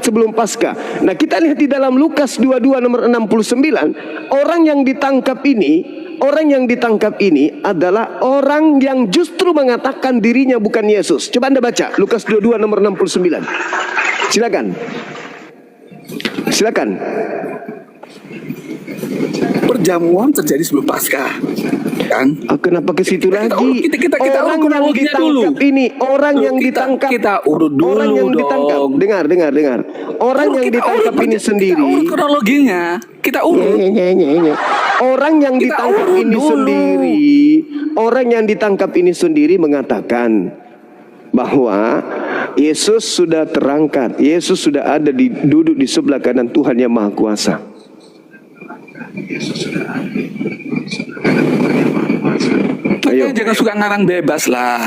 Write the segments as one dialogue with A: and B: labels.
A: sebelum Paskah. Nah, kita lihat di dalam Lukas 22 nomor 69, orang yang ditangkap ini adalah orang yang justru mengatakan dirinya bukan Yesus. Coba Anda baca Lukas 22 nomor 69. Silakan. Silakan.
B: Perjamuan terjadi sebelum Paskah, kan?
A: Kenapa ke situ lagi?
B: Kita
A: orang
B: urut
A: yang
B: kronologinya dulu.
A: ditangkap ini, orang yang ditangkap.
B: Kita urut dulu
A: orang yang
B: dong.
A: ditangkap. Dengar. Orang yang ditangkap ini sendiri.
B: Kita urut kronologinya. Kita urut.
A: Orang yang
B: Kita
A: ditangkap
B: urut
A: ini
B: dulu.
A: sendiri. Orang yang ditangkap ini sendiri mengatakan bahwa Yesus sudah terangkat. Yesus sudah ada duduk di sebelah kanan Tuhan yang Maha Kuasa.
B: Makanya jangan suka ngarang bebas lah.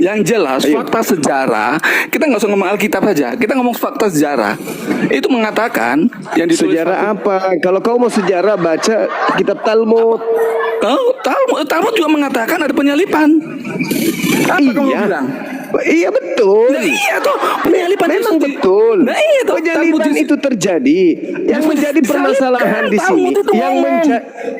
B: Yang jelas fakta sejarah, kita nggak usah ngomong Alkitab aja, kita ngomong fakta sejarah. Itu mengatakan yang ditulis
A: Sejarah apa? Kalau kau mau sejarah, baca kitab Talmud.
B: Talmud juga mengatakan ada penyalipan. Apa kamu bilang?
A: Iya betul.
B: Nah, iya tuh penyalipan
A: Memang
B: itu
A: betul.
B: Nah, iya tuh
A: Penyalipan itu terjadi. Yang menjadi permasalahan di sini,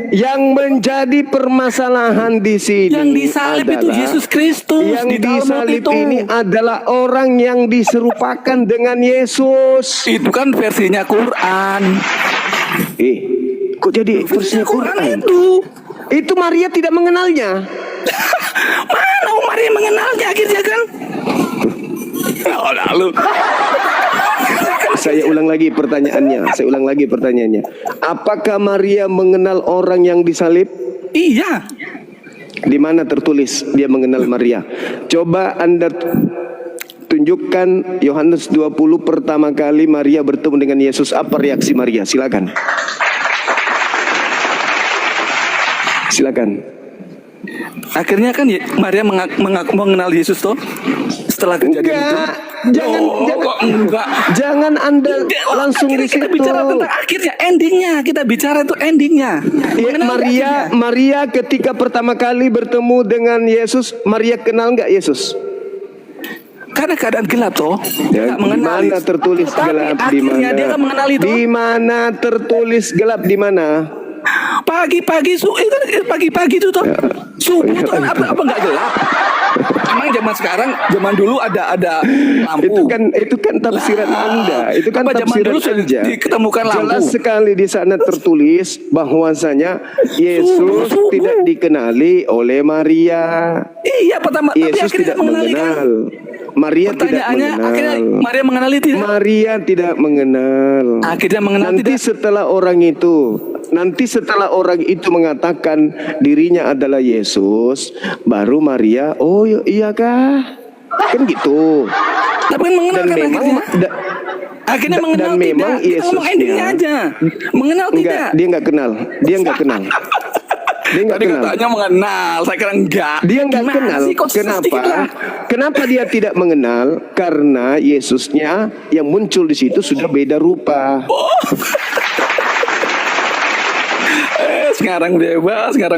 A: yang menjadi permasalahan di sini,
B: yang disalib itu Yesus Kristus.
A: Yang
B: di
A: disalib
B: itu.
A: ini adalah orang yang diserupakan dengan Yesus.
B: Itu kan versinya Quran.
A: Kok jadi versinya
B: Quran
A: Quran? Itu Maria tidak mengenalnya.
B: Mana Maria mengenalnya akhirnya kan? Lalu.
A: Saya ulang lagi pertanyaannya. Apakah Maria mengenal orang yang disalib?
B: Iya.
A: Di mana tertulis dia mengenal Maria? Coba Anda tunjukkan Yohanes 20 pertama kali Maria bertemu dengan Yesus. Apa reaksi Maria? Silakan.
B: Akhirnya kan Maria mengenal Yesus toh setelah kejadian itu.
A: Jangan Anda langsung di situ.
B: Kita bicara tentang akhirnya, endingnya. Kita bicara itu endingnya.
A: Maria ketika pertama kali bertemu dengan Yesus, Maria kenal nggak Yesus?
B: Karena keadaan gelap toh.
A: Ya, di mana tertulis gelap? Di mana?
B: Dia nggak mengenali toh.
A: Di mana tertulis gelap? Di mana?
B: Pagi-pagi itu toh. Subuh itu kan apa nggak gelap? Emang zaman dulu ada lampu.
A: Itu kan tafsiran Anda. Itu kan tafsiran Anda.
B: Diketemukan lampu.
A: Jelas sekali di sana tertulis bahwasanya Yesus tidak dikenali oleh Maria.
B: Iya, pertama
A: Yesus tidak mengenal. Maria tidak mengenal.
B: Akhirnya Maria mengenali tidak?
A: Maria tidak mengenal.
B: Akhirnya mengenal
A: Nanti
B: tidak?
A: setelah orang itu mengatakan dirinya adalah Yesus, baru Maria, oh iya kah? Kan gitu.
B: Tapi kan mengenal kan akhirnya. Akhirnya mengenal
A: dan memang
B: tidak. Kita ngomong endingnya aja. Mengenal tidak?
A: Dia nggak kenal. Dia nggak kenal.
B: Tadi katanya mengenal, saya kira enggak.
A: Dia nggak kenal. Kenapa? Kenapa dia tidak mengenal? Karena Yesusnya yang muncul di situ sudah beda rupa.
B: Sekarang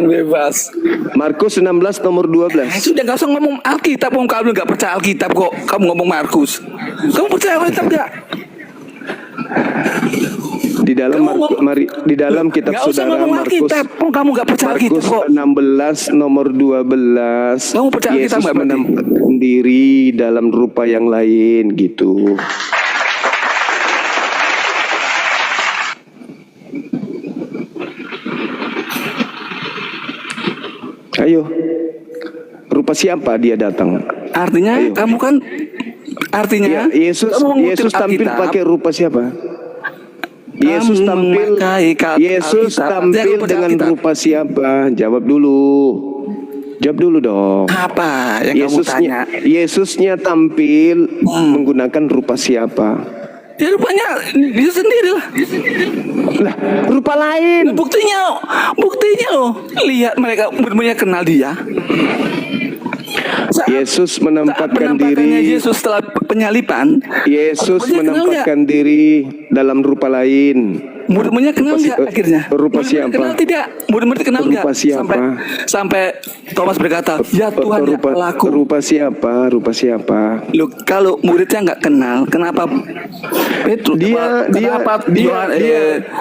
B: bebas.
A: Markus 16 nomor 12.
B: Sudah nggak usah ngomong Alkitab, kamu nggak percaya Alkitab kok. Kamu ngomong Markus. Kamu percaya Alkitab nggak?
A: Di dalam kitab saudara Markus,
B: kamu nggak percaya
A: Markus 16 nomor 12.
B: Kamu percaya
A: Yesus
B: Alkitab nggak?
A: menampakkan diri dalam rupa yang lain gitu. Ayo, rupa siapa dia datang?
B: Artinya
A: Ayo.
B: kamu kan artinya
A: Yesus tampil pakai rupa siapa? Yesus tampil dengan rupa siapa? Jawab dulu dong.
B: Apa yang kamu tanya?
A: Yesusnya tampil menggunakan rupa siapa?
B: Ya rupanya dia sendiri lah.
A: Lah, rupa lain.
B: Buktinya loh. Lihat mereka benar-benar kenal dia.
A: Yesus
B: saat
A: menampakkan
B: penampakannya
A: diri.
B: Yesus setelah penyaliban,
A: Yesus
B: murid-muridnya kenal
A: menampakkan diri dalam rupa lain.
B: Murid-muridnya kenal nggak akhirnya?
A: Rupa
B: Murid-murid
A: siapa?
B: kenal tidak? Murid-murid kenal nggak?
A: Rupa siapa?
B: Sampai Thomas berkata, ya Tuhan ya Allahku.
A: Rupa siapa? Rupa siapa?
B: Loh, kalau muridnya nggak kenal, kenapa Petrus?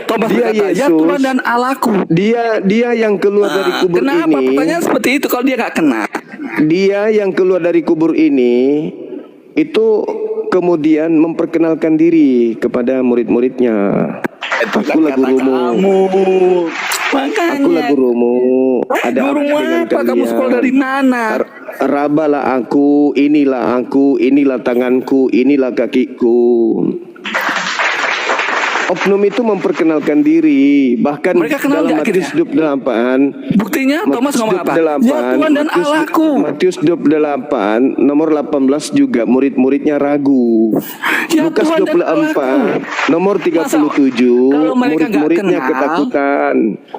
B: Thomas
A: dia
B: berkata, ya
A: Yesus.
B: Tuhan dan Allahku.
A: Dia yang keluar dari kubur
B: Kenapa
A: ini.
B: pertanyaan seperti itu kalau dia nggak kenal?
A: Dia yang keluar dari kubur ini itu kemudian memperkenalkan diri kepada murid-muridnya. Akulah gurumu.
B: Makanya.
A: Akulah gurumu. Ada
B: Gurumu
A: dengan
B: apa? Kamu sekolah dari mana?
A: Rabalah aku, inilah tanganku, inilah kakiku. Oknum itu memperkenalkan diri. Bahkan
B: Mereka kenal
A: dalam
B: nggak
A: Matius 28,
B: Buktinya Thomas ngomong apa?
A: 28,
B: Ya Tuhan dan Allahku.
A: Matius 28 nomor 18 juga murid-muridnya ragu.
B: Ya
A: Lukas
B: Tuhan dan
A: 24 nomor 37
B: kalau mereka nggak
A: murid-muridnya
B: kenal?
A: ketakutan.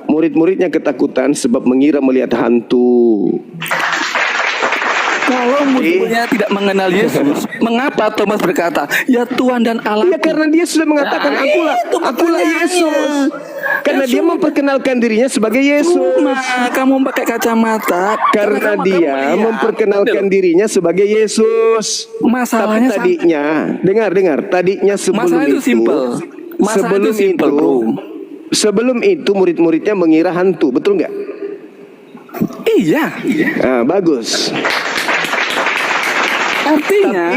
A: Murid-muridnya ketakutan sebab mengira melihat hantu.
B: Kalau murid-muridnya tidak mengenal Yesus, mengapa Thomas berkata, ya Tuhan dan Allah?
A: Ya karena dia sudah mengatakan
B: Nah,
A: akulah
B: itu pertanyaannya.
A: Yesus. Karena
B: Ya
A: dia
B: sudah.
A: memperkenalkan dirinya sebagai Yesus.
B: Kamu pakai kacamata
A: Karena
B: kamu
A: dia
B: lihat.
A: memperkenalkan dirinya sebagai Yesus.
B: Masalahnya
A: Tapi tadinya, dengar, tadinya sebelum
B: Masalah itu simple. Masalah
A: sebelum
B: itu simple,
A: itu,
B: bro.
A: sebelum itu murid-muridnya mengira hantu, betul nggak?
B: Iya.
A: Nah, bagus.
B: Artinya,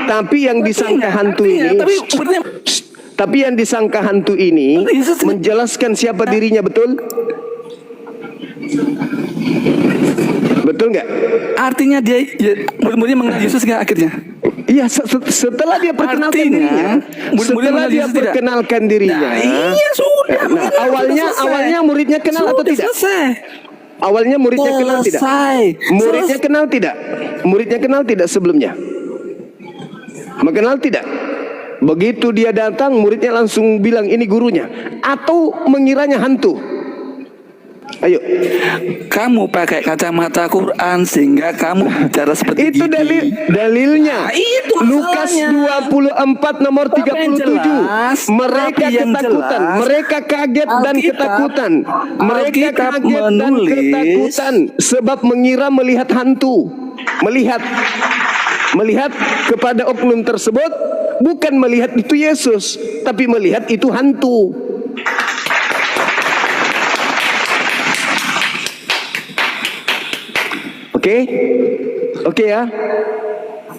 A: Tapi yang disangka hantu ini, tapi yang disangka hantu ini
B: Yesus-
A: menjelaskan siapa dirinya, betul? Betul nggak?
B: artinya dia murid-muridnya mengenal Yesus nggak akhirnya?
A: Iya, setelah dia perkenalkan
B: Artinya,
A: dirinya,
B: murid-murid
A: setelah
B: mengenal
A: dia
B: Yesus tidak?
A: perkenalkan dirinya,
B: Nah, iya sudah.
A: nah,
B: mengenal,
A: awalnya
B: sudah selesai.
A: awalnya muridnya kenal atau
B: Sudah
A: tidak?
B: Selesai.
A: Awalnya muridnya kenal tidak?
B: Selesai.
A: Muridnya kenal tidak? Muridnya kenal tidak sebelumnya? Mengenal tidak? Begitu dia datang, muridnya langsung bilang ini gurunya, atau mengiranya hantu? Ayo,
B: Kamu pakai kacamata Quran sehingga kamu bicara seperti
A: itu dalilnya.
B: Nah, itu
A: Lukas
B: masalahnya.
A: 24 nomor
B: Tapi yang
A: 37.
B: jelas,
A: Mereka
B: tapi yang
A: ketakutan,
B: jelas,
A: mereka kaget dan
B: Alkitab-
A: ketakutan. Mereka
B: Alkitab
A: kaget dan
B: menulis-
A: ketakutan sebab mengira melihat hantu. Melihat kepada oknum tersebut bukan melihat itu Yesus, tapi melihat itu hantu. Oke ya.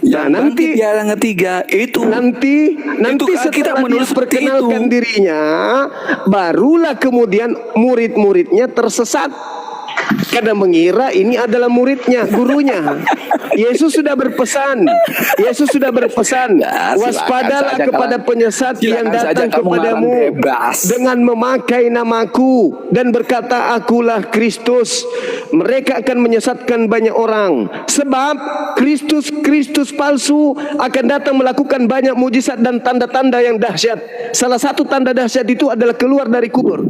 B: Yang
A: Nah, nanti
B: yang ketiga itu
A: nanti
B: Alkitab
A: setelah dia
B: menulis seperti
A: perkenalkan
B: itu.
A: dirinya, barulah kemudian murid-muridnya tersesat karena mengira ini adalah muridnya, gurunya. Yesus sudah berpesan.
B: Ya,
A: Waspadalah
B: silakan saja
A: kepada
B: kamu-
A: penyesat yang
B: silakan saja
A: datang
B: kamu
A: kepadamu
B: ngarang bebas.
A: dengan memakai namaku dan berkata akulah Kristus. Mereka akan menyesatkan banyak orang sebab Kristus palsu akan datang melakukan banyak mujizat dan tanda-tanda yang dahsyat. Salah satu tanda dahsyat itu adalah keluar dari kubur.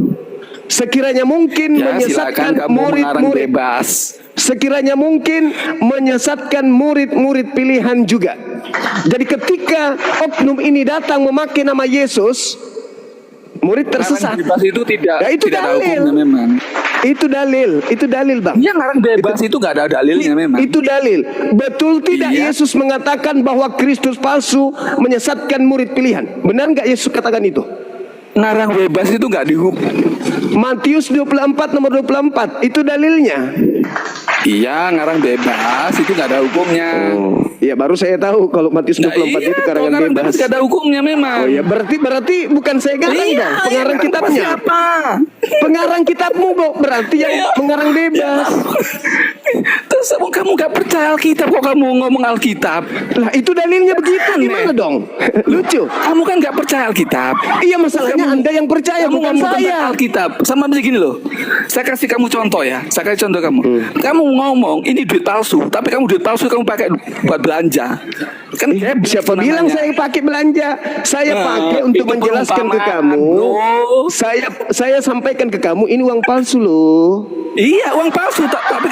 A: Sekiranya mungkin
B: Ya, silakan
A: menyesatkan
B: kamu mengarang
A: murid-murid.
B: bebas.
A: Sekiranya mungkin menyesatkan murid-murid pilihan juga. Jadi ketika oknum ini datang memakai nama Yesus, murid tersesat.
B: Ngarang bebas itu tidak
A: Ya, itu
B: tidak ada
A: dalil.
B: hukumnya memang.
A: Itu dalil Bang.
B: Ya ngarang bebas itu nggak ada dalilnya memang.
A: Itu dalil. Betul tidak
B: Iya.
A: Yesus mengatakan bahwa Kristus palsu menyesatkan murid pilihan? Benar nggak Yesus katakan itu?
B: Ngarang bebas itu nggak dihukum.
A: Matius 24 nomor 24 itu dalilnya.
B: Iya, ngarang bebas itu nggak ada hukumnya.
A: Ya baru saya tahu kalau Matius 24 itu
B: kalau
A: karangan
B: ngarang
A: bebas.
B: nggak ada hukumnya memang.
A: Oh ya berarti bukan saya garang dong, pengarang kitabnya.
B: Siapa?
A: Pengarang kitabmu berarti yang mengarang bebas.
B: Terus kamu nggak percaya Alkitab kok kamu ngomong Alkitab?
A: Lah itu dalilnya begitu
B: Aneh.
A: gimana dong? Lucu.
B: Kamu kan nggak percaya Alkitab.
A: Iya masalahnya Anda yang percaya
B: Kamu
A: bukan
B: ngomong tentang
A: saya.
B: Alkitab. Sama begini loh. Saya kasih kamu contoh ya. Saya kasih contoh kamu. Kamu ngomong ini duit palsu, tapi kamu duit palsu kamu pakai buat belanja. Kan
A: Siapa bilang saya pakai belanja? Saya pakai untuk
B: itu
A: menjelaskan ke
B: perumpamaan,
A: kamu.
B: bro.
A: Saya sampaikan ke kamu ini uang palsu loh.
B: Iya, uang palsu. Tapi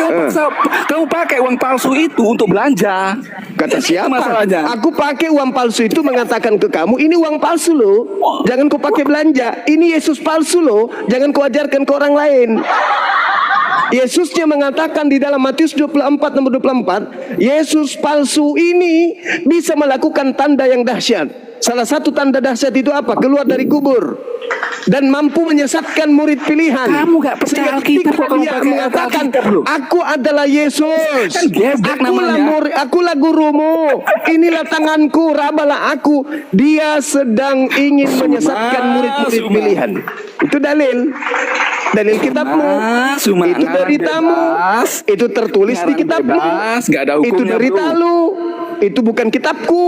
B: kamu pakai uang palsu itu untuk belanja.
A: Kata
B: Itu
A: siapa?
B: masalahnya.
A: Aku pakai uang palsu itu mengatakan ke kamu, ini uang palsu loh. Jangan kau pakai belanja. Ini Yesus palsu loh. Jangan kau ajarkan ke orang lain. Yesusnya mengatakan di dalam Matius 24 nomor 24, Yesus palsu ini bisa melakukan tanda yang dahsyat. Salah satu tanda dahsyat itu apa? Keluar dari kubur dan mampu menyesatkan murid pilihan.
B: Kamu gak percaya
A: Sehingga
B: Alkitab
A: ketika
B: kok, kamu
A: dia
B: pakai
A: mengatakan,
B: Alkitab, bro.
A: aku adalah Yesus,
B: Kan geblek namanya.
A: akulah gurumu, inilah tanganku, rabalah aku. Dia sedang ingin menyesatkan murid-murid
B: Suma.
A: pilihan. Itu dalil kitabmu.
B: Suma,
A: Itu deritamu.
B: bebas.
A: Itu tertulis di
B: Ngarang
A: kitabmu.
B: bebas, gak ada
A: Itu
B: hukumnya,
A: derita
B: bro.
A: lu. Itu bukan kitabku.